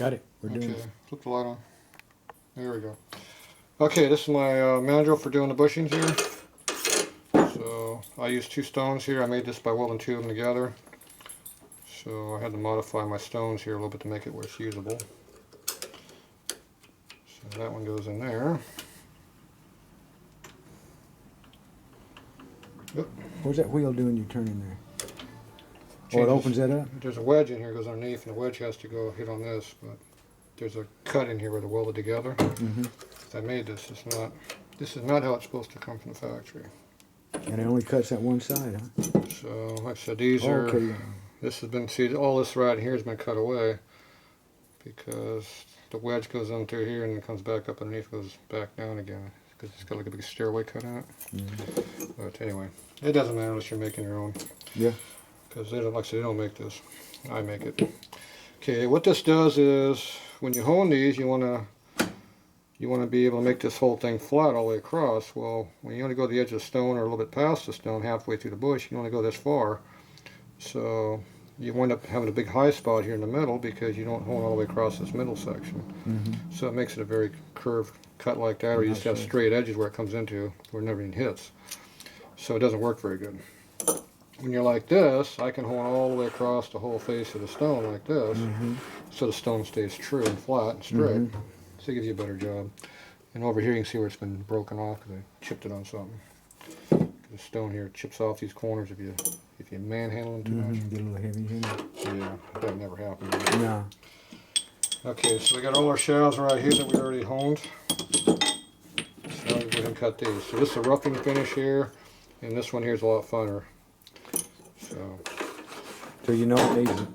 Got it. We're doing it. Flip the light on. There we go. Okay, this is my manual for doing the bushings here. So I used 2 stones here. I made this by welding 2 of them together. So I had to modify my stones here a little bit to make it where it's usable. So that one goes in there. Yep. What's that wheel doing you turning there? Oh, it opens that up? There's a wedge in here that goes underneath, and the wedge has to go hit on this, but there's a cut in here where they're welded together. I made this. This is not how it's supposed to come from the factory. And it only cuts that one side, huh? So, like I said, these are... This has been... See, all this right here has been cut away because the wedge goes on through here and then comes back up underneath, goes back down again. Because it's got like a big stairway cut in it. But anyway, it doesn't matter unless you're making your own. Yeah. Because they don't, like I said, they don't make this. I make it. Okay, what this does is when you hone these, you want to be able to make this whole thing flat all the way across. Well, when you only go to the edge of the stone or a little bit past the stone, halfway through the bush, you can only go this far. So you wind up having a big high spot here in the middle because you don't hone all the way across this middle section. So it makes it a very curved cut like that, or you just have straight edges where it comes into where it never even hits. So it doesn't work very good. When you're like this, I can hone all the way across the whole face of the stone like this, so the stone stays true and flat and straight. So it gives you a better job. And over here you can see where it's been broken off because I chipped it on something. The stone here chips off these corners if you manhandle them too much. Get a little heavy here. Yeah, that never happened. No. Okay, so we got all our shafts right here that we already honed. So I'll go ahead and cut these. So this is a roughing finish here, and this one here is a lot funner. So you know it needs it.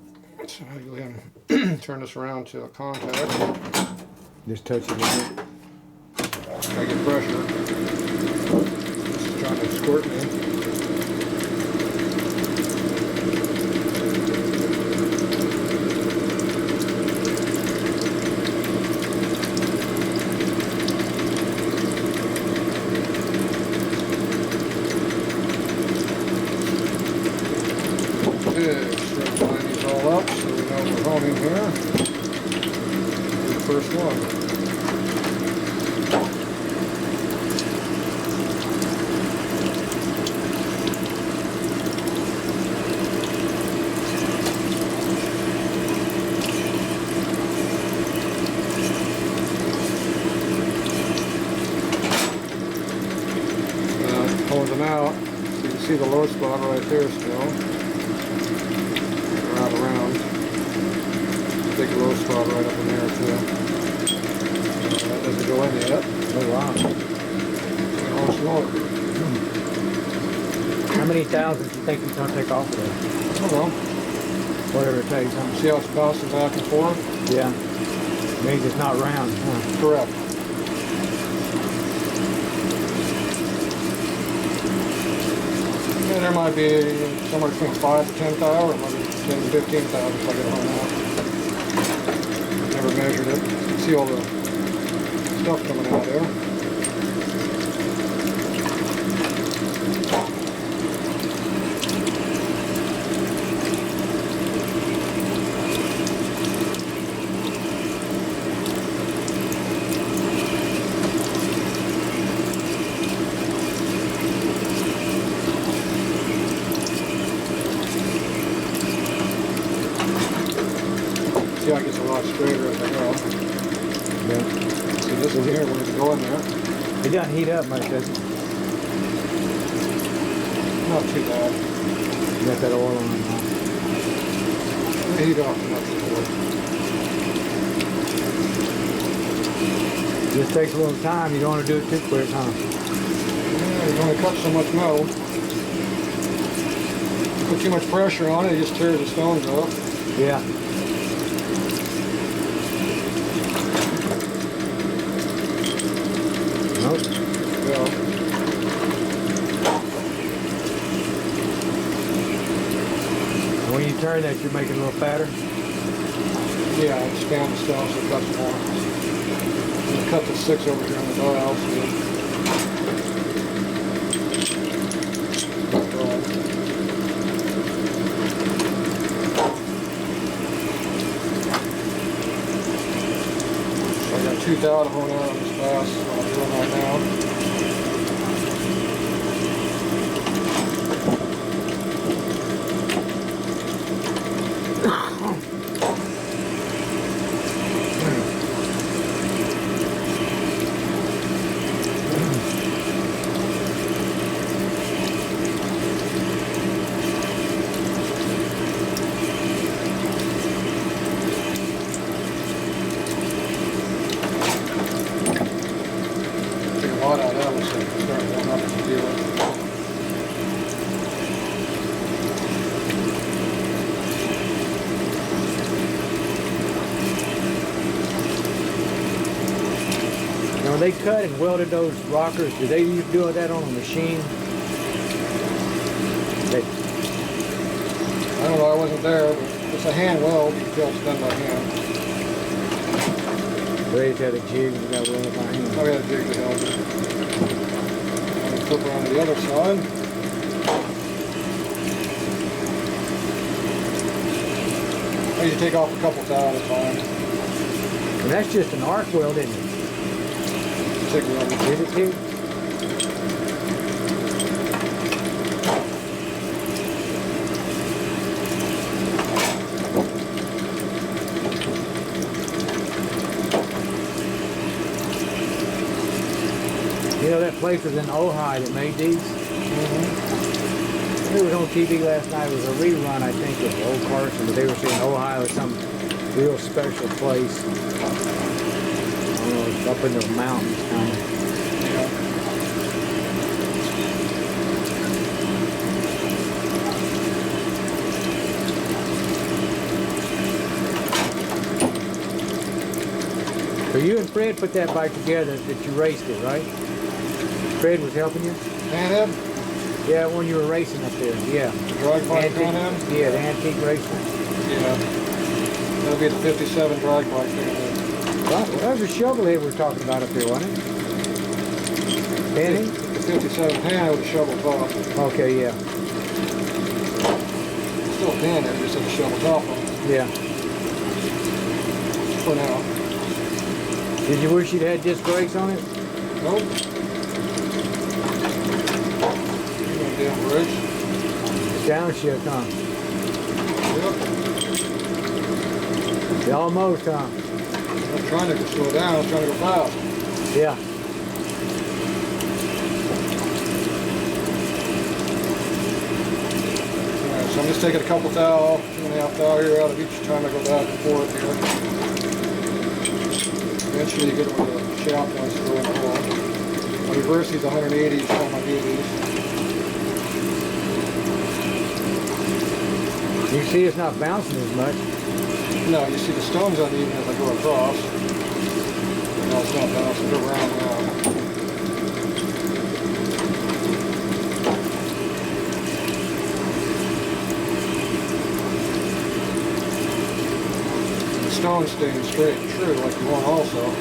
So I'll go ahead and turn this around to a contact. Just touch it a bit. I get pressure. This is trying to squirt me. First one. Pulling them out, so you can see the low spot right there still. Right around. Big low spot right up in there too. That doesn't go in yet. Oh wow. Almost lower. How many thousands do you think it's going to take off of there? I don't know. Whatever it takes, huh? See how it's bouncing back and forth? Yeah. Means it's not round, huh? Correct. Yeah, there might be somewhere between 5 to 10,000, or maybe 10 to 15,000 if I get home now. Never measured it. You can see all the stuff coming out there. See how it gets a lot straighter as I go. Yeah. See this one here, when it's going there. It doesn't heat up much, does it? Not too bad. You got that oil on it now. Heat up, not too bad. Just takes a little time. You don't want to do it too quick, huh? Yeah, you only cut so much metal. You put too much pressure on it, it just tears the stones off. Yeah. Nope. Yeah. When you turn that, you're making it a little fatter? Yeah, expand the stones so it cuts more. You cut the 6 over here on the dial. So got 2 thou to hone out on this bass, that's what I'm doing right now. Out of that looks like it's starting to warm up to deal with. Now, when they cut and welded those rockers, did they used to do that on a machine? I don't know, I wasn't there, but it's a hand weld. You can tell it's done by hand. They just had a jig and got welded by hand. Oh, we had a jig to help it. I'm going to flip around to the other side. I need to take off a couple thou at a time. And that's just an arc weld, isn't it? Take a little bit. Is it, too? You know, that place was in Ojai that made these? It was on TV last night. It was a rerun, I think, of Old Carson, but they were saying Ojai was some real special place. I don't know, it's up in the mountains, kind of. So you and Fred put that bike together that you raced it, right? Fred was helping you? Handhead? Yeah, when you were racing up there, yeah. Drag bike handhead? Yeah, the antique racing. Yeah. That'll be the 57 drag bike handhead. Well, that was a shovel head we were talking about up there, wasn't it? Penny? The 57 handhead with a shovel top. Okay, yeah. Still a handhead, just have a shovel top on it. Yeah. For now. Did you wish you'd had disc brakes on it? Nope. Damn brakes. Downshift, huh? Yep. Yeah, almost, huh? I'm trying to slow down, I was trying to go fast. Yeah. Alright, so I'm just taking a couple thou, 2.5 thou here out of each time I go back and forth here. Eventually you get where the shaft wants to go in the hole. My reverse is 180 each time I do these. You see it's not bouncing as much. No, you see the stone's uneven as I go across. No, it's not bouncing, go around now. The stone's staying straight and true like you want also.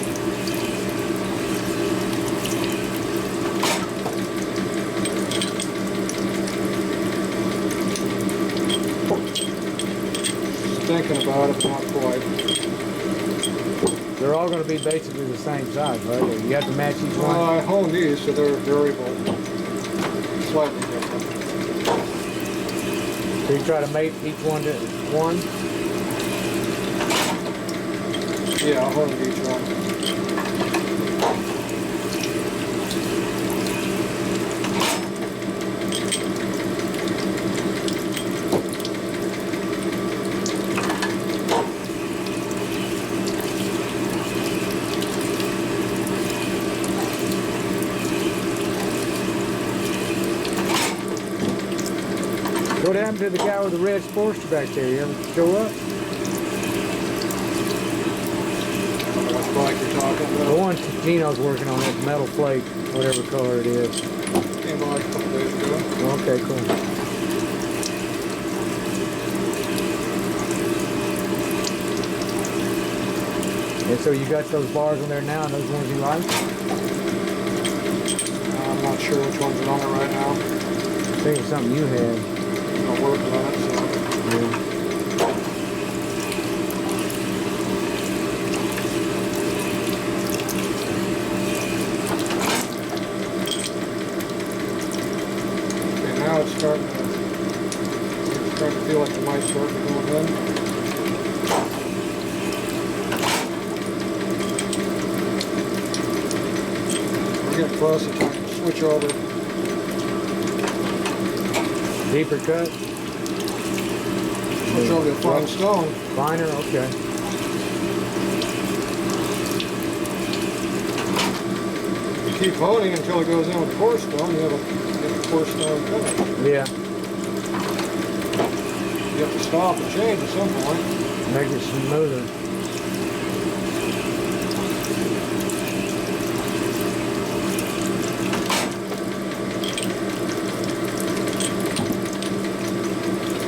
Thinking about it, but not quite. They're all going to be basically the same size, right? You have to match each one? I honed these so they're variable, slightly different. So you try to mate each one to one? Yeah, I'll hone each one. What happened to the guy with the red Sportster back there? You ever show up? I don't know which bike you're talking The about. one Gino's working on, that metal plate, whatever color it is. Came by a couple days ago. Okay, cool. And so you got those bars on there now, and those ones you like? I'm not sure which ones are on it right now. I think it's something you had. I'm working on it, so. Yeah. plus, it's time to switch over. Deeper cut? Switch over to fine stone. Finer, okay. Keep honing until it goes in with coarse stone. You have a coarse stone cut. Yeah. You have to stop and change at some point. Make it smoother.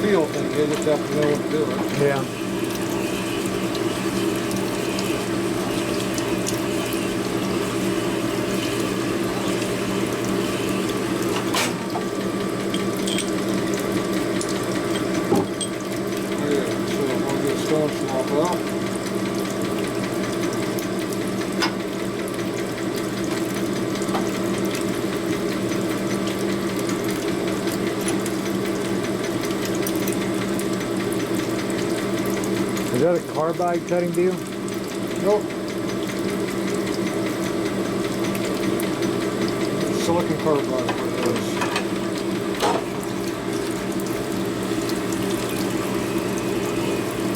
Feel thing, you just have to know what to do it. Yeah. Is that a carbide cutting deal? Nope. Silicon carbide.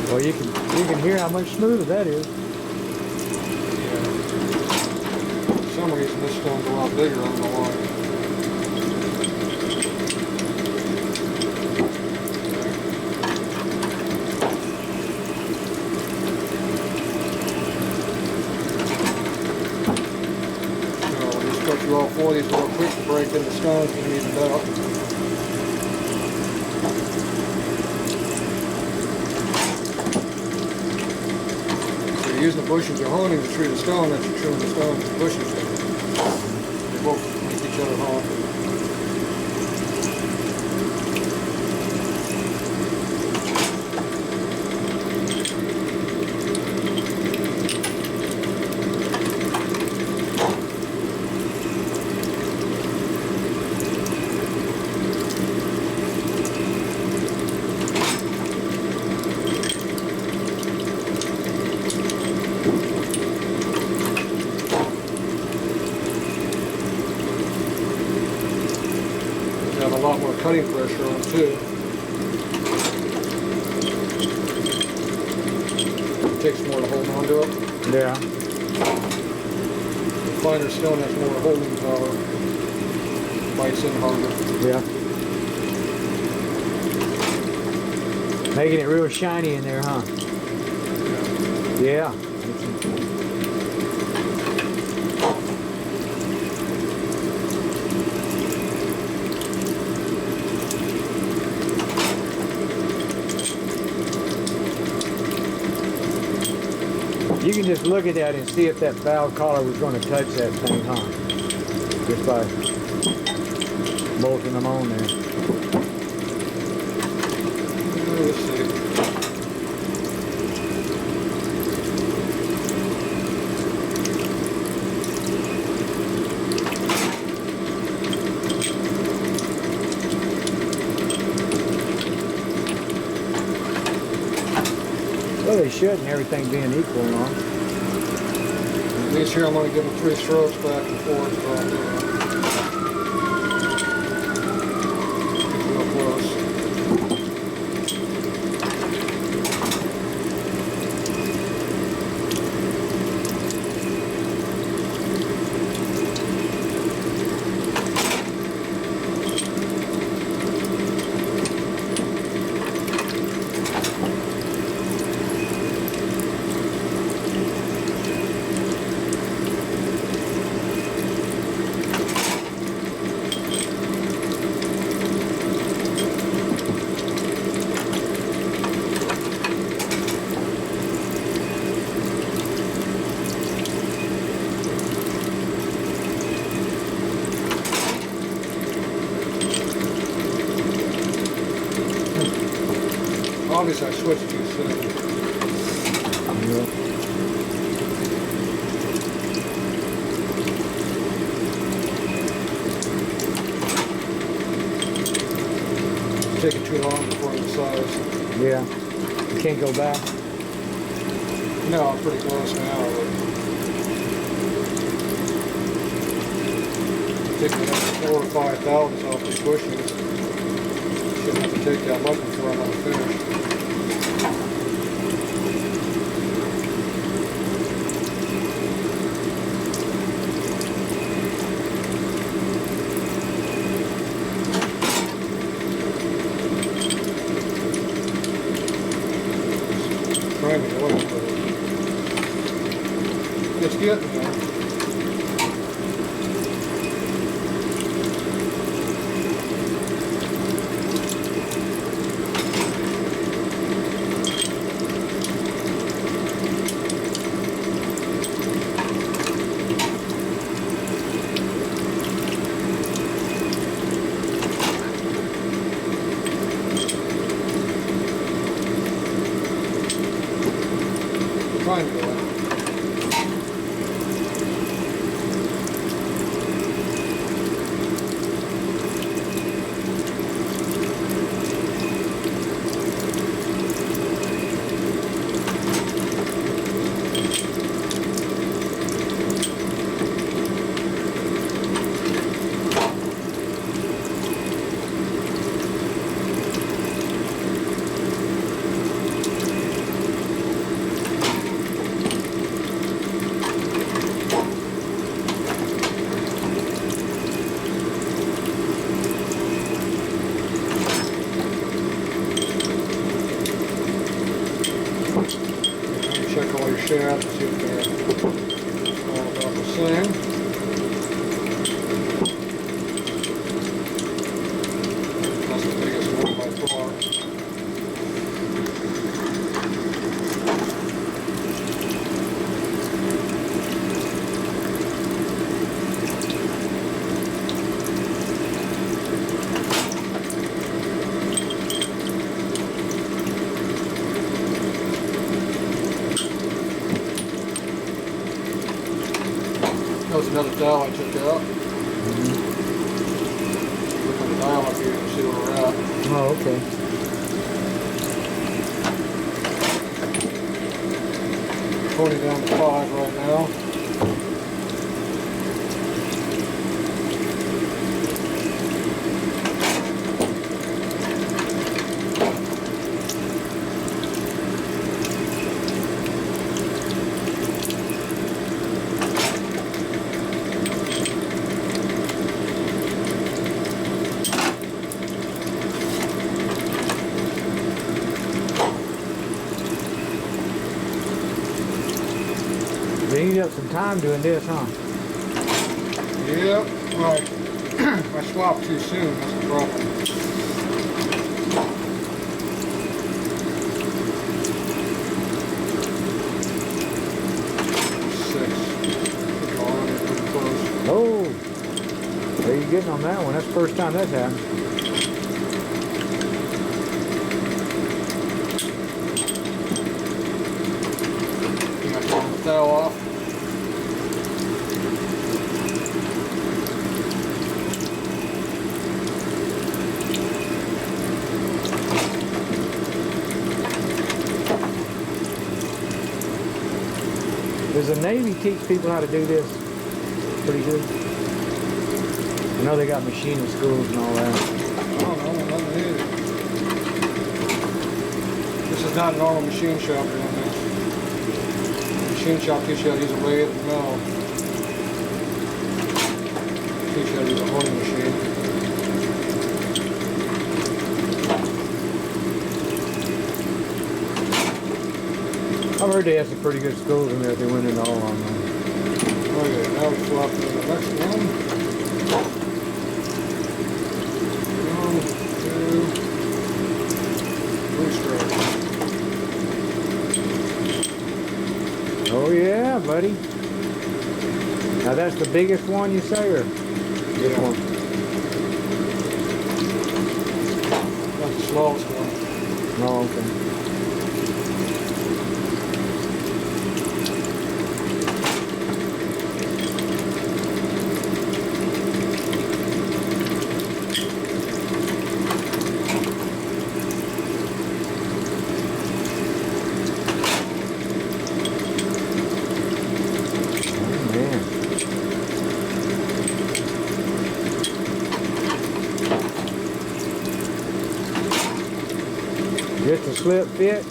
Well, you can hear how much smoother that is. Yeah. For some reason, this stone's a lot bigger on the line. All four of these real quick to break in the stones and even better. So you're using the bushings you're honing to true the stone, that's you're truing the stone with the bushings. They both make each other hone. Have a lot more cutting pressure on too. It takes more to hold on to it. Yeah. The finer stone has more holding power. Bites in harder. Yeah. Making it real shiny in there, huh? Yeah. You can just look at that and see if that valve collar was going to touch that thing, huh? Just by bolting them on there. Let's see. Well, they shouldn't, everything being equal and all. At least here I'm going to give them 3 strokes back and forth. Real close. Obviously I switched too soon. Yeah. Taking too long before the size. Yeah. You can't go back. No, I'm pretty close now. But take the next 4 or 5 thousandths off the bushings. Shouldn't have to take that much before I'm gonna finish. Priming oil, but it's getting there. Fine, though. Check all your shafts, see if they're all about the same. That's the biggest one by far. That was another dial I took out. Look on the dial up here and see where we're at. Oh, okay. 20 down to 5 right now. You need up some time doing this, huh? Yep, right. I swapped too soon, that's the problem. 6. Oh, they're pretty close. Oh, there you getting on that one. That's the first time that's happened. Can I turn the tail off? Does the Navy teach people how to do this pretty good? I know they got machining schools and all that. I don't know, nothing either. This is not a normal machine shop doing this. Machine shop teach you how to use a lathe and mill. Teach you how to use a honing machine. I've heard they have some pretty good schools in there if they went into all on them. Okay, now we swap to the next one. 1, 2, 3 strokes. Oh yeah, buddy. Now that's the biggest one you say, or this one? That's the smallest one. Oh, okay. slip fit?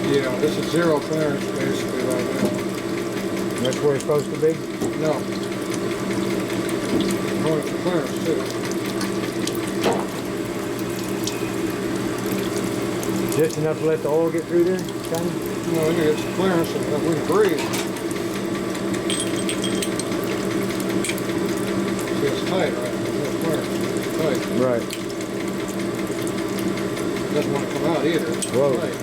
Yeah, this is zero clearance basically right now. That's where it's supposed to be? No. I'm going for clearance too. Just enough to let the oil get through there? Kind of? No, we need to get some clearance and we can breathe. See, it's tight, right? There's no clearance. It's tight. Right. It doesn't want to come out either. It's Whoa. tight.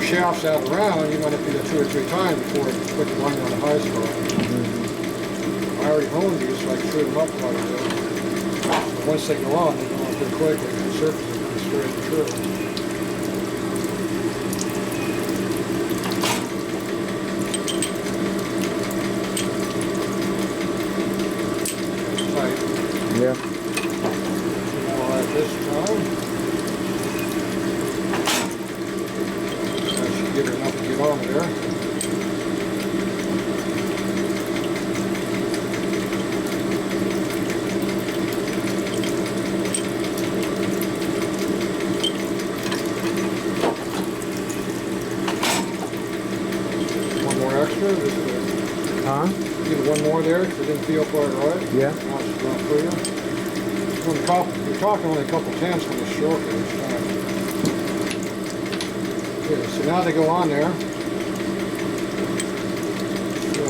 Shafts out around, you might have to do that 2 or 3 times before it quits running on the high spot. I already honed these, so I can shoot them up quite a bit. So once they go on, they go on pretty quickly. The surface is pretty straight and true. Tight. Yeah. All right, this time. Get her enough to get on there. One more extra? Huh? Give one more there because it didn't feel quite right. Yeah. Now it's going for you. You're talking only a couple tenths when you stroke it each time. Okay, so now they go on there. So,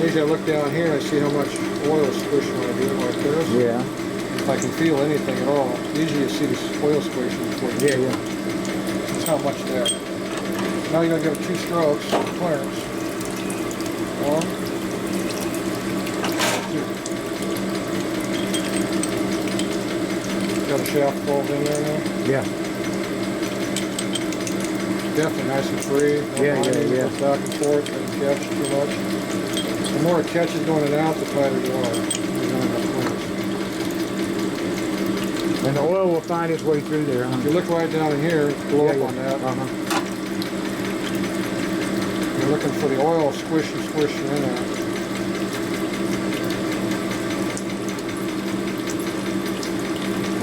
usually I look down here and I see how much oil is squishing when I do it like this. Yeah. If I can feel anything at all. Usually you see this oil squishing before you do it. Yeah. There's not much there. Now you're going to give it 2 strokes for clearance. 1, 2. Got a shaft bolt in there now? Yeah. Definitely nice and free. No binding, yeah. goes back and forth, doesn't catch too much. The more it catches going in and out, the tighter you are. You don't have clearance. And the oil will find its way through there, huh? If you look right down in here, blow up on that. You're looking for the oil squishing in there.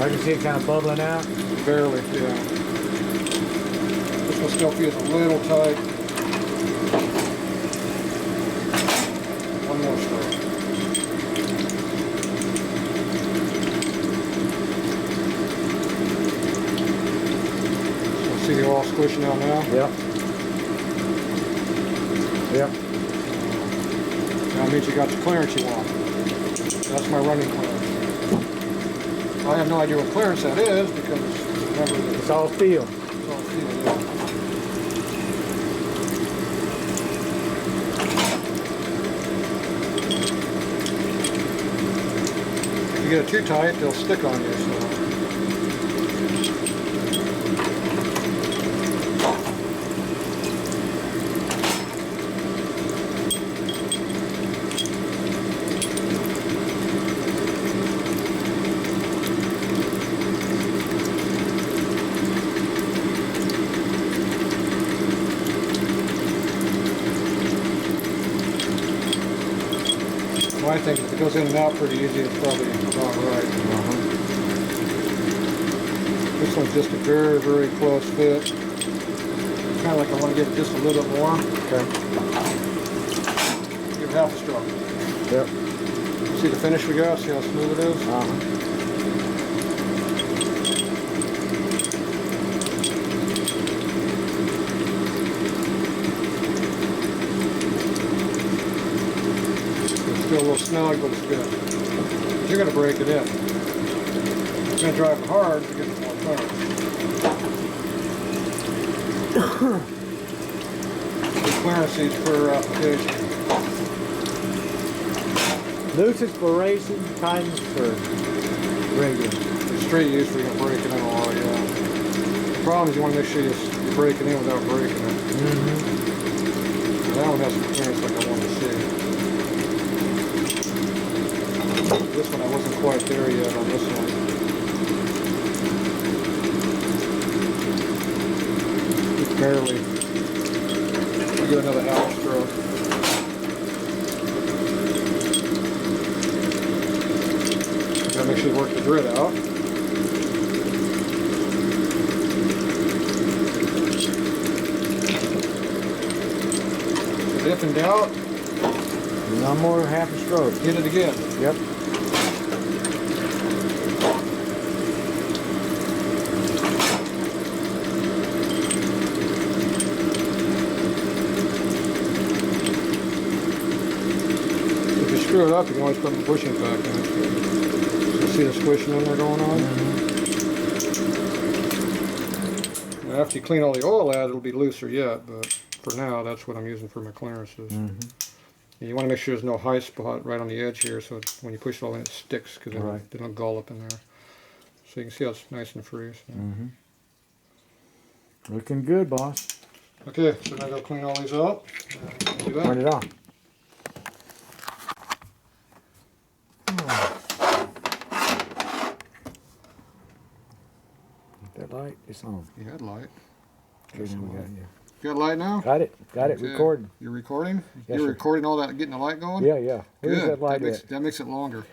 I can see it kind of bubbling out. Barely, yeah. This one still feels a little tight. One more stroke. So see the oil squishing out now? Yep. Yep. That means you got the clearance you want. That's my running clearance. I have no idea what clearance that is because remember It's all feel. it's all feel, yeah. If you get it too tight, they'll stick on you. So. I think if it goes in and out pretty easy, it's probably about right. This one's just a very, very close fit. Kind of like I want to give it just a little bit more. Okay. Give it half a stroke. Yep. See the finish we got? See how smooth it is? Still a little snug, but it's good. But you're going to break it in. You're going to drive it hard to get it more clearance. The clearance seats per application. Loosest for racing, tightest for regular. The straight use where you're going to break it in a lot, yeah. The problem is you want to make sure you're breaking in without breaking it. So that one has some clearance like I want to see. This one I wasn't quite there yet on this one. Barely. I'll give another half stroke. Gotta make sure you work the grit out. If in doubt, No more than half a stroke. hit it again. Yep. If you screw it up, you can always put the bushings back in it. So see the squishing in there going on? Now after you clean all the oil out, it'll be looser yet, but for now, that's what I'm using for my clearances. And you want to make sure there's no high spot right on the edge here, so when you push it all in, it sticks, because Right. they don't gall up in there. So you can see how it's nice and free. So. Looking good, boss. Okay, so now go clean all these up. Do that. Turn it on. That light, it's on. You had light. Okay, now we got it. You got light now? Got it. Got it. Okay. Recording. You're recording? Yes, You're sir. recording all that, getting the light going? Yeah, yeah. Where's Good. that light at? That makes it longer.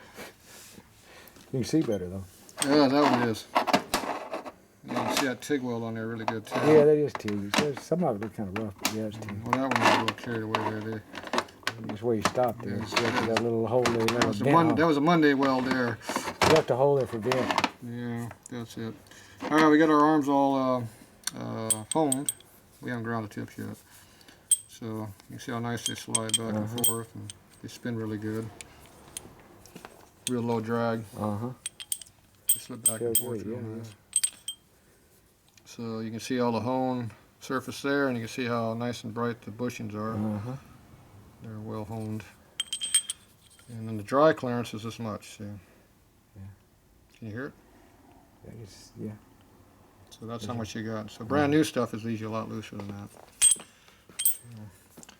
You can see better though. Yeah, that one is. You can see that TIG weld on there really good too. Yeah, that is TIG. Some of it look kind of rough, but yeah, it's TIG. Well, that one was a little carried away there. That's where you stopped there. Yes, You got that little hole there. That was, that was a Monday weld there. You left a hole there for vent. Yeah, that's it. All right, we got our arms all honed. We haven't ground the tips yet. So you can see how nice they slide back and forth, and they spin really good. Real low drag. They slip back and forth real nice. So you can see all the hone surface there, and you can see how nice and bright the bushings are. They're well honed. And then the dry clearance is this much. See? Can you hear it? Yeah. So that's how much you got. So brand new stuff is usually a lot looser than that.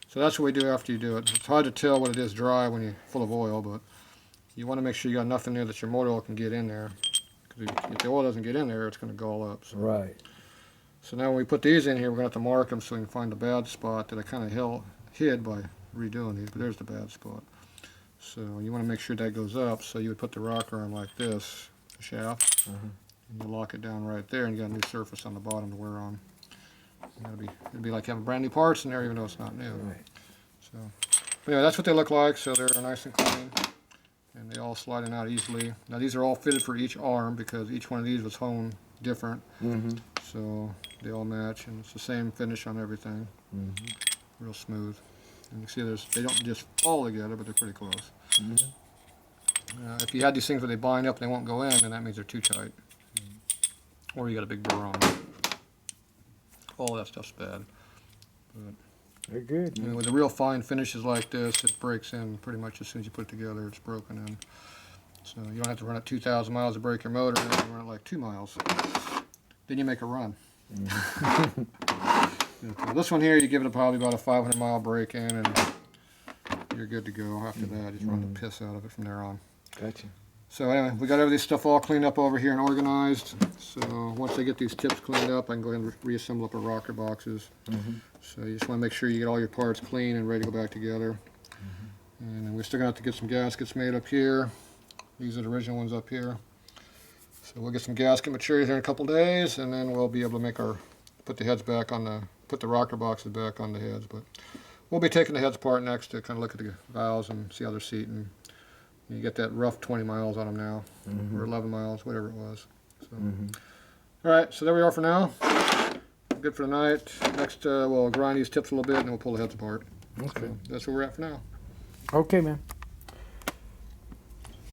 So that's what we do after you do it. It's hard to tell what it is dry when you're full of oil, but you want to make sure you got enough in there that your motor oil can get in there. Because if the oil doesn't get in there, it's going to gall up. So. Right. So now when we put these in here, we're going to have to mark them so we can find the bad spot that I kind of hid by redoing these. But there's the bad spot. So you want to make sure that goes up. So you would put the rocker on like this, the shaft, and you lock it down right there, and you got a new surface on the bottom to wear on. It'd be like having brand new parts in there, even though it's not new. Right. So, but anyway, that's what they look like. So they're nice and clean, and they all slide in out easily. Now these are all fitted for each arm because each one of these was honed different. So they all match, and it's the same finish on everything. Real smooth. And you see, they don't just fall together, but they're pretty close. If you had these things where they bind up and they won't go in, then that means they're too tight. Or you got a big burr on them. All that stuff's bad. But They're good. with the real fine finishes like this, it breaks in pretty much as soon as you put it together. It's broken in. So you don't have to run it 2,000 miles to break your motor. You run it like 2 miles. Then you make a run. This one here, you give it probably about a 500-mile break in, and you're good to go. After that, just run the piss out of it from there on. Gotcha. So anyway, we got everything stuff all cleaned up over here and organized. So once I get these tips cleaned up, I can go ahead and reassemble up our rocker boxes. So you just want to make sure you get all your parts clean and ready to go back together. And then we're still going to have to get some gaskets made up here. These are the original ones up here. So we'll get some gasket material here in a couple days, and then we'll be able to put the heads back on put the rocker boxes back on the heads. But we'll be taking the heads apart next to kind of look at the valves and see how they're seating. You get that rough 20 miles on them now, or 11 miles, whatever it was. So. All right, so there we are for now. Good for the night. Next, we'll grind these tips a little bit, and we'll pull the heads apart. Okay. So that's where we're at for now. Okay, man.